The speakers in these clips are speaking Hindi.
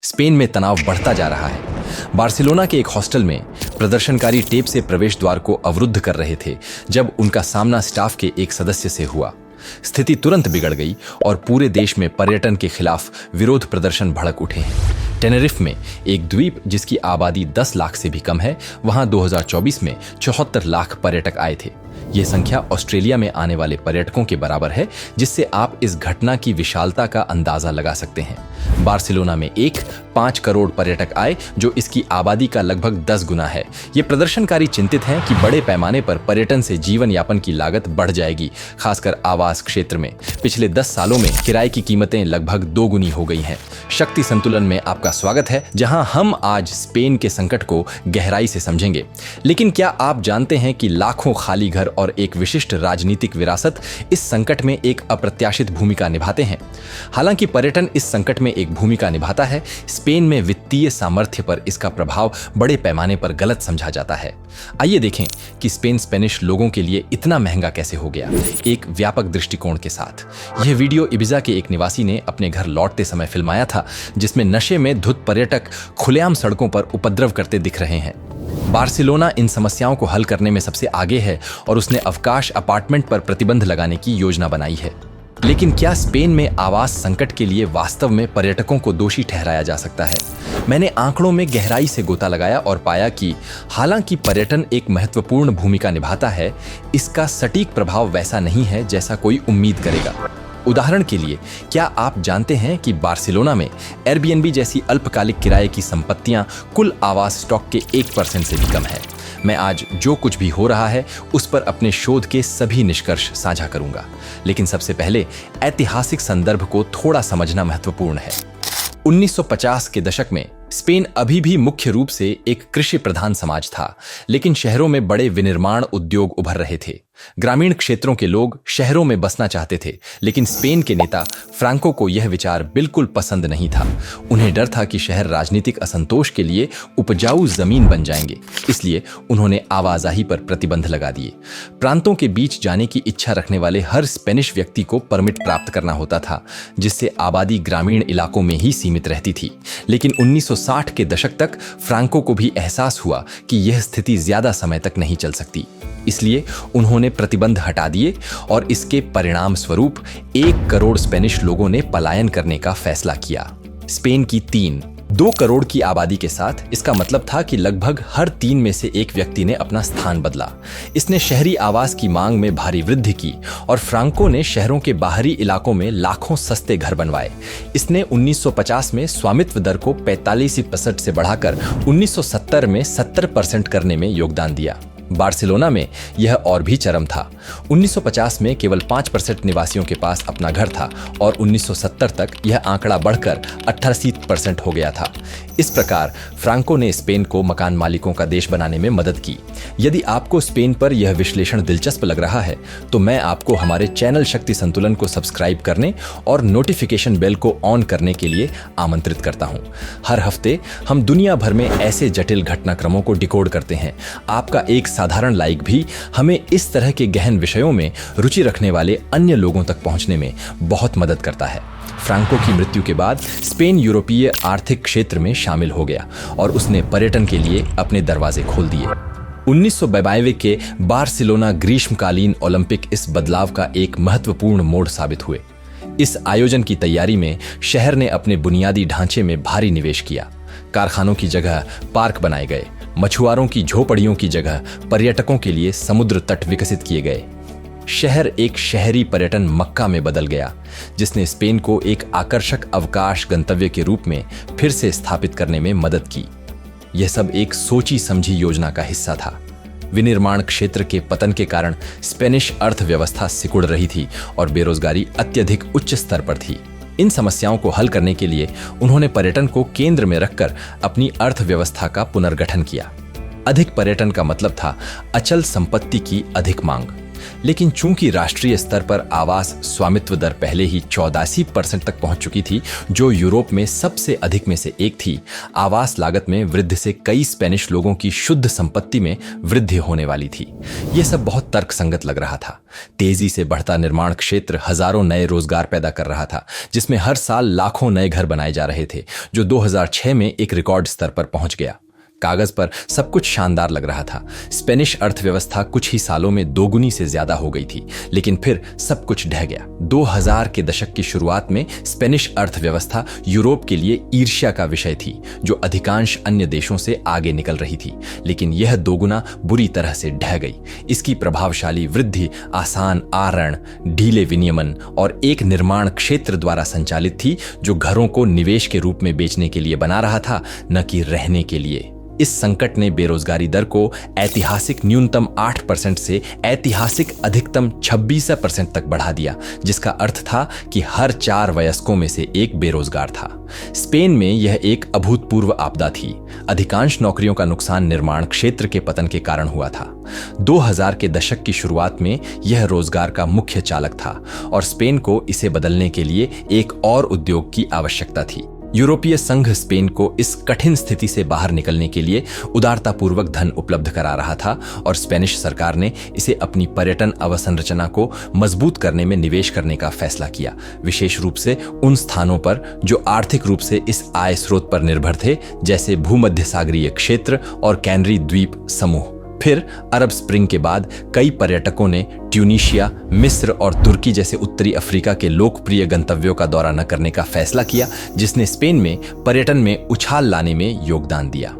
स्पेन में तनाव बढ़ता जा रहा है। बार्सिलोना के एक हॉस्टल में प्रदर्शनकारी टेप से प्रवेश द्वार को अवरुद्ध कर रहे थे जब उनका सामना स्टाफ के एक सदस्य से हुआ। स्थिति तुरंत बिगड़ गई और पूरे देश में पर्यटन के खिलाफ विरोध प्रदर्शन भड़क उठे हैं। टेनेरिफ में एक द्वीप जिसकी आबादी 10 लाख से भी कम है, वहां 2024 में 74 लाख पर्यटक आए थे। ये संख्या ऑस्ट्रेलिया में आने वाले पर्यटकों के बराबर है, जिससे आप इस घटना की विशालता का अंदाजा लगा सकते हैं। बार्सिलोना में 5 करोड़ पर्यटक आए, जो इसकी आबादी का लगभग 10 गुना है। ये प्रदर्शनकारी चिंतित हैं कि बड़े पैमाने पर पर्यटन से जीवन यापन की लागत बढ़ जाएगी, खासकर आवास क्षेत्र में। पिछले 10 सालों में किराए की कीमतें लगभग 2 गुनी हो गई हैं। शक्ति संतुलन में आपका स्वागत है, जहां हम आज स्पेन के संकट को गहराई से समझेंगे। लेकिन क्या आप जानते हैं कि लाखों खाली घर और एक विशिष्ट राजनीतिक विरासत इस संकट में एक अप्रत्याशित भूमिका निभाते हैं? हालांकि पर्यटन इस संकट में एक भूमिका निभाता है, स्पेन में वित्तीय सामर्थ्य पर इसका प्रभाव बड़े पैमाने पर गलत समझा जाता है। आइए देखें कि स्पेन स्पेनिश लोगों के लिए इतना महंगा कैसे हो गया, एक व्यापक दृष्टिकोण के साथ। यह वीडियो इबिजा के एक निवासी ने अपने घर लौटते समय फिल्माया था, जिसमें नशे में धुत पर्यटक खुलेआम सड़कों पर उपद्रव करते दिख रहे हैं। बार्सिलोना इन समस्याओं को हल करने में सबसे आगे है और उसने अवकाश अपार्टमेंट पर प्रतिबंध लगाने की योजना बनाई है। लेकिन क्या स्पेन में आवास संकट के लिए वास्तव में पर्यटकों को दोषी ठहराया जा सकता है? मैंने आंकड़ों में गहराई से गोता लगाया और पाया कि हालांकि पर्यटन एक महत्वपूर्ण भूमिका निभाता है, इसका सटीक प्रभाव वैसा नहीं है जैसा कोई उम्मीद करेगा। उदाहरण के लिए, क्या आप जानते हैं कि बार्सिलोना में एयरबीएनबी जैसी अल्पकालिक किराए की संपत्तियां कुल आवास स्टॉक के 1% से भी कम है? मैं आज जो कुछ भी हो रहा है उस पर अपने शोध के सभी निष्कर्ष साझा करूंगा। लेकिन सबसे पहले ऐतिहासिक संदर्भ को थोड़ा समझना महत्वपूर्ण है। 1950 के दशक में स्पेन अभी भी मुख्य रूप से एक कृषि प्रधान समाज था, लेकिन शहरों में बड़े विनिर्माण उद्योग उभर रहे थे। ग्रामीण क्षेत्रों के लोग शहरों में बसना चाहते थे, लेकिन स्पेन के नेता फ्रांको को यह विचार बिल्कुल पसंद नहीं था। उन्हें डर था कि शहर राजनीतिक असंतोष के लिए उपजाऊ जमीन बन जाएंगे, इसलिए उन्होंने आवाजाही पर प्रतिबंध लगा दिए। प्रांतों के बीच जाने की इच्छा रखने वाले हर स्पेनिश व्यक्ति को परमिट प्राप्त करना होता था, जिससे आबादी ग्रामीण इलाकों में ही सीमित रहती थी। लेकिन 1960 के दशक तक फ्रांको को भी एहसास हुआ कि यह स्थिति ज्यादा समय तक नहीं चल सकती, इसलिए उन्होंने प्रतिबंध हटा दिए और इसके परिणाम स्वरूप 1 करोड़ स्पेनिश लोगों ने पलायन करने का फैसला किया। स्पेन की 2 करोड़ की आबादी के साथ इसका मतलब था कि लगभग हर 3 में से 1 व्यक्ति ने अपना स्थान बदला। इसने शहरी आवास की मांग में भारी वृद्धि की और फ्रांको ने शहरों के बाहरी इलाकों में लाखों सस्ते घर बनवाए। इसने 1950 में स्वामित्व दर को 45% से बढ़ाकर 1970 में 70% करने में योगदान दिया। बार्सिलोना में यह और भी चरम था। 1950 में केवल 5% निवासियों के पास अपना घर था और 1970 तक यह आंकड़ा बढ़कर 88% हो गया था। इस प्रकार फ्रांको ने स्पेन को मकान मालिकों का देश बनाने में मदद की। यदि आपको स्पेन पर यह विश्लेषण दिलचस्प लग रहा है, तो मैं आपको हमारे चैनल शक्ति संतुलन को सब्सक्राइब करने और नोटिफिकेशन बेल को ऑन करने के लिए आमंत्रित करता हूं। हर हफ्ते हम दुनिया भर में ऐसे जटिल घटनाक्रमों को डिकोड करते हैं। आपका एक साधारण लाइक भी हमें इस तरह के गहन विषयों में रुचि रखने वाले अन्य लोगों तक पहुंचने में बहुत मदद करता है। फ्रांको की मृत्यु के बाद स्पेन यूरोपीय आर्थिक क्षेत्र में शामिल हो गया और उसने पर्यटन के लिए अपने दरवाजे खोल दिए। 1992 के बार्सिलोना ग्रीष्मकालीन ओलंपिक इस बदलाव का एक महत्वपूर्ण मोड़ साबित हुए। इस आयोजन की तैयारी में शहर ने अपने बुनियादी ढांचे में भारी निवेश किया। कारखानों की जगह पार्क बनाए गए, मछुआरों की झोपड़ियों की जगह पर्यटकों के लिए समुद्र तट विकसित किए गए। शहर एक शहरी पर्यटन मक्का में बदल गया, जिसने स्पेन को एक आकर्षक अवकाश गंतव्य के रूप में फिर से स्थापित करने में मदद की। यह सब एक सोची समझी योजना का हिस्सा था। विनिर्माण क्षेत्र के पतन के कारण स्पेनिश अर्थव्यवस्था सिकुड़ रही थी और बेरोजगारी अत्यधिक उच्च स्तर पर थी। इन समस्याओं को हल करने के लिए उन्होंने पर्यटन को केंद्र में रखकर अपनी अर्थव्यवस्था का पुनर्गठन किया। अधिक पर्यटन का मतलब था अचल संपत्ति की अधिक मांग। लेकिन चूंकि राष्ट्रीय स्तर पर आवास स्वामित्व दर पहले ही 84% तक पहुंच चुकी थी, जो यूरोप में सबसे अधिक में से एक थी, आवास लागत में वृद्धि से कई स्पेनिश लोगों की शुद्ध संपत्ति में वृद्धि होने वाली थी। यह सब बहुत तर्कसंगत लग रहा था। तेजी से बढ़ता निर्माण क्षेत्र हजारों नए रोजगार पैदा कर रहा था, जिसमें हर साल लाखों नए घर बनाए जा रहे थे, जो 2006 में एक रिकॉर्ड स्तर पर पहुंच गया। कागज पर सब कुछ शानदार लग रहा था। स्पेनिश अर्थव्यवस्था कुछ ही सालों में दोगुनी से ज्यादा हो गई थी, लेकिन फिर सब कुछ ढह गया। 2000 के दशक की शुरुआत में स्पेनिश अर्थव्यवस्था यूरोप के लिए ईर्ष्या का विषय थी, जो अधिकांश अन्य देशों से आगे निकल रही थी। लेकिन यह दोगुना बुरी तरह से ढह गई। इसकी प्रभावशाली वृद्धि आसान आरण, ढीले विनियमन और एक निर्माण क्षेत्र द्वारा संचालित थी, जो घरों को निवेश के रूप में बेचने के लिए बना रहा था, न कि रहने के लिए। इस संकट ने बेरोजगारी दर को ऐतिहासिक न्यूनतम 8% से ऐतिहासिक अधिकतम 26% तक बढ़ा दिया, जिसका अर्थ था कि हर 4 वयस्कों में से एक बेरोजगार था। स्पेन में यह एक अभूतपूर्व आपदा थी। अधिकांश नौकरियों का नुकसान निर्माण क्षेत्र के पतन के कारण हुआ था। 2000 के दशक की शुरुआत में यह रोजगार का मुख्य चालक था और स्पेन को इसे बदलने के लिए एक और उद्योग की आवश्यकता थी। यूरोपीय संघ स्पेन को इस कठिन स्थिति से बाहर निकलने के लिए उदारतापूर्वक धन उपलब्ध करा रहा था और स्पेनिश सरकार ने इसे अपनी पर्यटन अवसंरचना को मजबूत करने में निवेश करने का फैसला किया, विशेष रूप से उन स्थानों पर जो आर्थिक रूप से इस आय स्रोत पर निर्भर थे, जैसे भूमध्य सागरीय क्षेत्र और कैनरी द्वीप समूह। फिर अरब स्प्रिंग के बाद कई पर्यटकों ने ट्यूनीशिया, मिस्र और तुर्की जैसे उत्तरी अफ्रीका के लोकप्रिय गंतव्यों का दौरा न करने का फैसला किया, जिसने स्पेन में पर्यटन में उछाल लाने में योगदान दिया।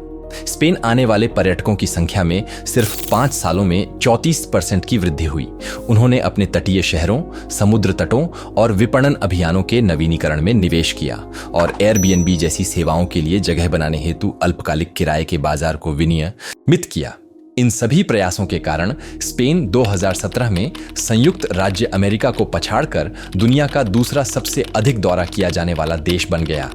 स्पेन आने वाले पर्यटकों की संख्या में सिर्फ 5 सालों में 34% की वृद्धि हुई। उन्होंने अपने तटीय शहरों, समुद्र तटों और विपणन अभियानों के नवीनीकरण में निवेश किया और एयरबीएनबी जैसी सेवाओं के लिए जगह बनाने हेतु अल्पकालिक किराए के बाजार को विनियमित किया। इन सभी प्रयासों के कारण स्पेन 2017 में संयुक्त राज्य अमेरिका को पछाड़कर दुनिया का दूसरा सबसे अधिक दौरा किया जाने वाला देश बन गया।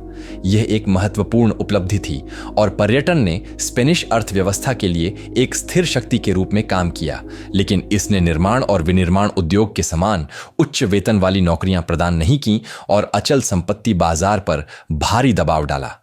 यह एक महत्वपूर्ण उपलब्धि थी और पर्यटन ने स्पेनिश अर्थव्यवस्था के लिए एक स्थिर शक्ति के रूप में काम किया, लेकिन इसने निर्माण और विनिर्माण उद्योग के समान उच्च वेतन वाली नौकरियां प्रदान नहीं की और अचल संपत्ति बाजार पर भारी दबाव डाला।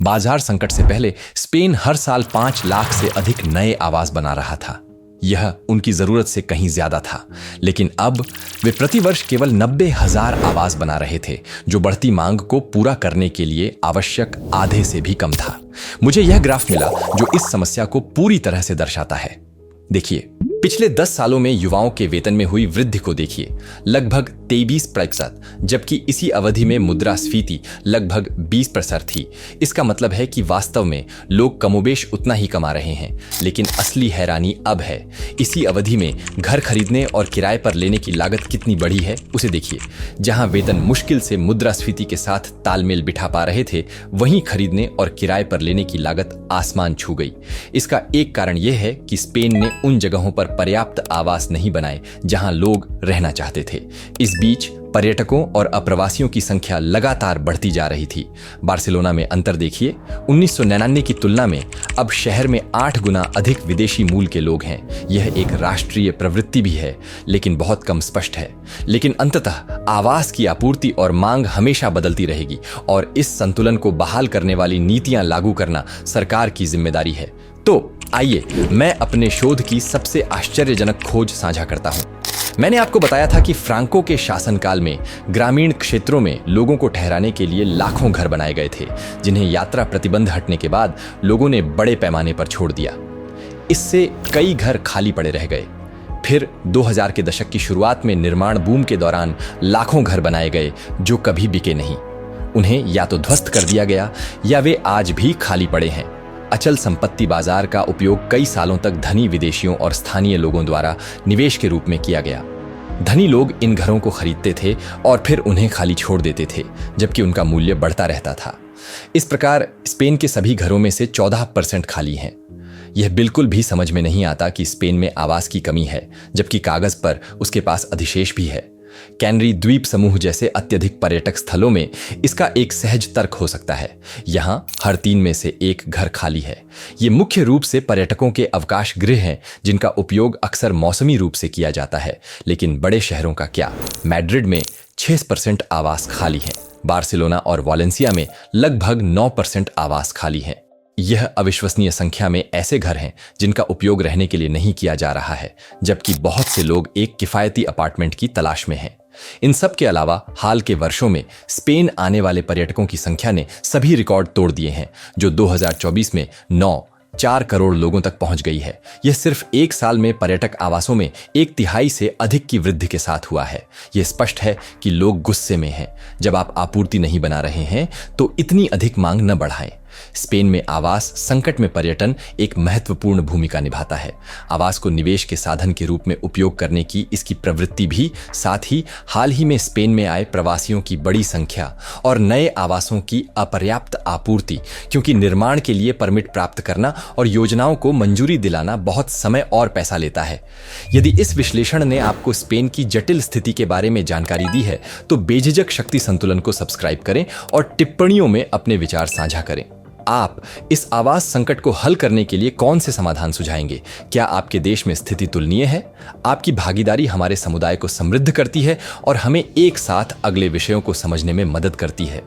बाजार संकट से पहले स्पेन हर साल 5 लाख से अधिक नए आवास बना रहा था। यह उनकी जरूरत से कहीं ज्यादा था, लेकिन अब वे प्रतिवर्ष केवल 90,000 आवास बना रहे थे, जो बढ़ती मांग को पूरा करने के लिए आवश्यक आधे से भी कम था। मुझे यह ग्राफ मिला जो इस समस्या को पूरी तरह से दर्शाता है। देखिए, पिछले 10 सालों में युवाओं के वेतन में हुई वृद्धि को देखिए, लगभग 23%, जबकि इसी अवधि में मुद्रास्फीति लगभग 20% थी। इसका मतलब है कि वास्तव में लोग कमोबेश उतना ही कमा रहे हैं, लेकिन असली हैरानी अब है। इसी अवधि में घर खरीदने और किराए पर लेने की लागत कितनी बढ़ी है, उसे देखिए। जहां वेतन मुश्किल से मुद्रास्फीति के साथ तालमेल बिठा पा रहे थे, वहीं खरीदने और किराए पर लेने की लागत आसमान छू गई। इसका एक कारण यह है कि स्पेन ने उन जगहों पर पर्याप्त आवास नहीं बनाए जहां लोग रहना चाहते थे। इस बीच पर्यटकों और अप्रवासियों की संख्या लगातार बढ़ती जा रही थी। बार्सिलोना में अंतर देखिए, 1999 की तुलना में अब शहर में 8 गुना अधिक विदेशी मूल के लोग हैं। यह एक राष्ट्रीय प्रवृत्ति भी है, लेकिन बहुत कम स्पष्ट है। लेकिन अंततः आवास की आपूर्ति और मांग हमेशा बदलती रहेगी और इस संतुलन को बहाल करने वाली नीतियां लागू करना सरकार की जिम्मेदारी है। तो आइए मैं अपने शोध की सबसे आश्चर्यजनक खोज साझा करता हूं। मैंने आपको बताया था कि फ्रांको के शासनकाल में ग्रामीण क्षेत्रों में लोगों को ठहराने के लिए लाखों घर बनाए गए थे, जिन्हें यात्रा प्रतिबंध हटने के बाद लोगों ने बड़े पैमाने पर छोड़ दिया। इससे कई घर खाली पड़े रह गए। फिर 2000 के दशक की शुरुआत में निर्माण बूम के दौरान लाखों घर बनाए गए जो कभी बिके नहीं। उन्हें या तो ध्वस्त कर दिया गया या वे आज भी खाली पड़े हैं। अचल संपत्ति बाजार का उपयोग कई सालों तक धनी विदेशियों और स्थानीय लोगों द्वारा निवेश के रूप में किया गया। धनी लोग इन घरों को खरीदते थे और फिर उन्हें खाली छोड़ देते थे, जबकि उनका मूल्य बढ़ता रहता था। इस प्रकार स्पेन के सभी घरों में से 14% खाली हैं। यह बिल्कुल भी समझ में नहीं आता कि स्पेन में आवास की कमी है, जबकि कागज पर उसके पास अधिशेष भी है। कैनरी द्वीप समूह जैसे अत्यधिक पर्यटक स्थलों में इसका एक सहज तर्क हो सकता है। यहाँ हर 3 में से 1 घर खाली है। ये मुख्य रूप से पर्यटकों के अवकाश गृह हैं जिनका उपयोग अक्सर मौसमी रूप से किया जाता है। लेकिन बड़े शहरों का क्या? मैड्रिड में 6% आवास खाली हैं। बार्सिलोना और वालेंसिया में लगभग 9% आवास खाली हैं। यह अविश्वसनीय संख्या में ऐसे घर हैं जिनका उपयोग रहने के लिए नहीं किया जा रहा है, जबकि बहुत से लोग एक किफायती अपार्टमेंट की तलाश में हैं। इन सब के अलावा हाल के वर्षों में स्पेन आने वाले पर्यटकों की संख्या ने सभी रिकॉर्ड तोड़ दिए हैं, जो 2024 में 4 करोड़ लोगों तक पहुंच गई है। यह सिर्फ 1 साल में पर्यटक आवासों में 1/3 से अधिक की वृद्धि के साथ हुआ है। यह स्पष्ट है कि लोग गुस्से में हैं। जब आप आपूर्ति नहीं बना रहे हैं तो इतनी अधिक मांग न बढ़ाएं। स्पेन में आवास संकट में पर्यटन एक महत्वपूर्ण भूमिका निभाता है। आवास को निवेश के साधन के रूप में उपयोग करने की इसकी प्रवृत्ति भी, साथ ही हाल ही में स्पेन में आए प्रवासियों की बड़ी संख्या और नए आवासों की अपर्याप्त आपूर्ति, क्योंकि निर्माण के लिए परमिट प्राप्त करना और योजनाओं को मंजूरी दिलाना बहुत समय और पैसा लेता है। यदि इस विश्लेषण ने आपको स्पेन की जटिल स्थिति के बारे में जानकारी दी है तो बेझिझक शक्ति संतुलन को सब्सक्राइब करें और टिप्पणियों में अपने विचार साझा करें। आप इस आवास संकट को हल करने के लिए कौन से समाधान सुझाएंगे? क्या आपके देश में स्थिति तुलनीय है? आपकी भागीदारी हमारे समुदाय को समृद्ध करती है और हमें एक साथ अगले विषयों को समझने में मदद करती है।